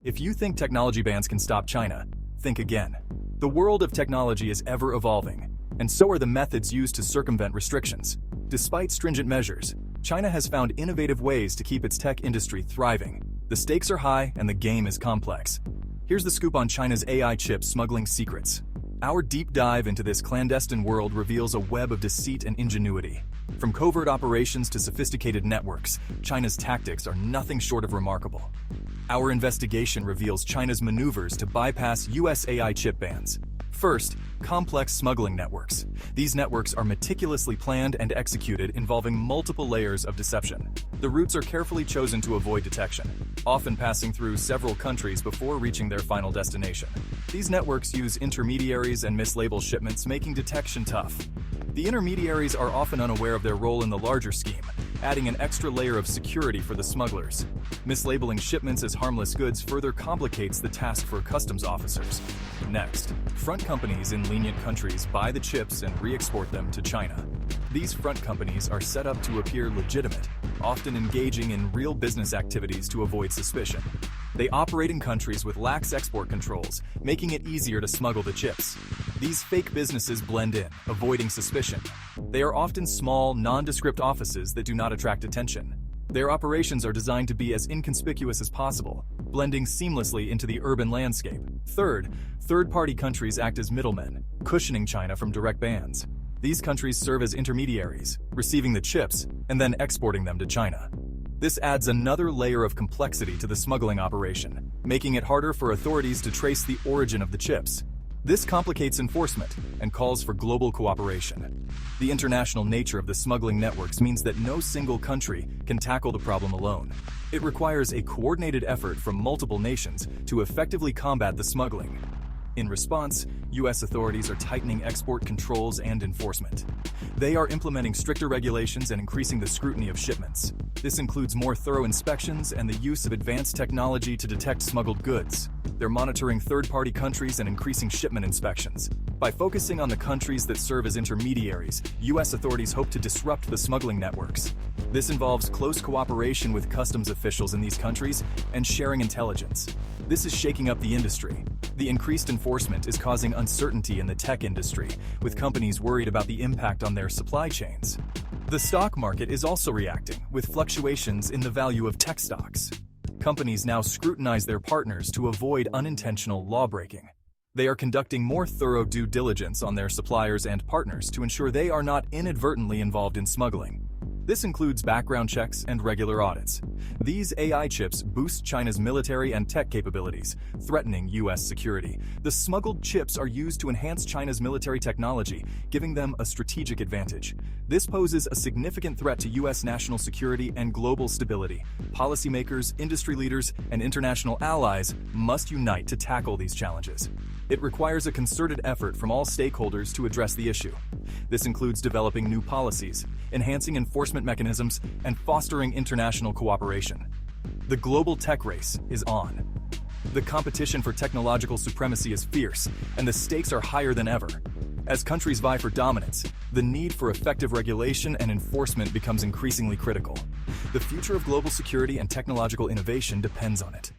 If you think technology bans can stop China, think again. The world of technology is ever evolving, and so are the methods used to circumvent restrictions. Despite stringent measures, China has found innovative ways to keep its tech industry thriving. The stakes are high and the game is complex. Here's the scoop on China's AI chip smuggling secrets. Our deep dive into this clandestine world reveals a web of deceit and ingenuity. From covert operations to sophisticated networks, China's tactics are nothing short of remarkable. Our investigation reveals China's maneuvers to bypass US AI chip bans. First, complex smuggling networks. These networks are meticulously planned and executed, involving multiple layers of deception. The routes are carefully chosen to avoid detection, often passing through several countries before reaching their final destination. These networks use intermediaries and mislabel shipments, making detection tough. The intermediaries are often unaware of their role in the larger scheme, adding an extra layer of security for the smugglers. Mislabeling shipments as harmless goods further complicates the task for customs officers. Next, front companies in lenient countries buy the chips and re-export them to China. These front companies are set up to appear legitimate, often engaging in real business activities to avoid suspicion. They operate in countries with lax export controls, making it easier to smuggle the chips. These fake businesses blend in, avoiding suspicion. They are often small, nondescript offices that do not attract attention. Their operations are designed to be as inconspicuous as possible, blending seamlessly into the urban landscape. Third, third-party countries act as middlemen, cushioning China from direct bans. These countries serve as intermediaries, receiving the chips and then exporting them to China. This adds another layer of complexity to the smuggling operation, making it harder for authorities to trace the origin of the chips. This complicates enforcement and calls for global cooperation. The international nature of the smuggling networks means that no single country can tackle the problem alone. It requires a coordinated effort from multiple nations to effectively combat the smuggling. In response, US authorities are tightening export controls and enforcement. They are implementing stricter regulations and increasing the scrutiny of shipments. This includes more thorough inspections and the use of advanced technology to detect smuggled goods. They're monitoring third-party countries and increasing shipment inspections. By focusing on the countries that serve as intermediaries, US authorities hope to disrupt the smuggling networks. This involves close cooperation with customs officials in these countries and sharing intelligence. This is shaking up the industry. The increased enforcement is causing uncertainty in the tech industry, with companies worried about the impact on their supply chains. The stock market is also reacting, with fluctuations in the value of tech stocks. Companies now scrutinize their partners to avoid unintentional lawbreaking. They are conducting more thorough due diligence on their suppliers and partners to ensure they are not inadvertently involved in smuggling. This includes background checks and regular audits. These AI chips boost China's military and tech capabilities, threatening US security. The smuggled chips are used to enhance China's military technology, giving them a strategic advantage. This poses a significant threat to US national security and global stability. Policymakers, industry leaders, and international allies must unite to tackle these challenges. It requires a concerted effort from all stakeholders to address the issue. This includes developing new policies, enhancing enforcement mechanisms, and fostering international cooperation. The global tech race is on. The competition for technological supremacy is fierce, and the stakes are higher than ever. As countries vie for dominance, the need for effective regulation and enforcement becomes increasingly critical. The future of global security and technological innovation depends on it.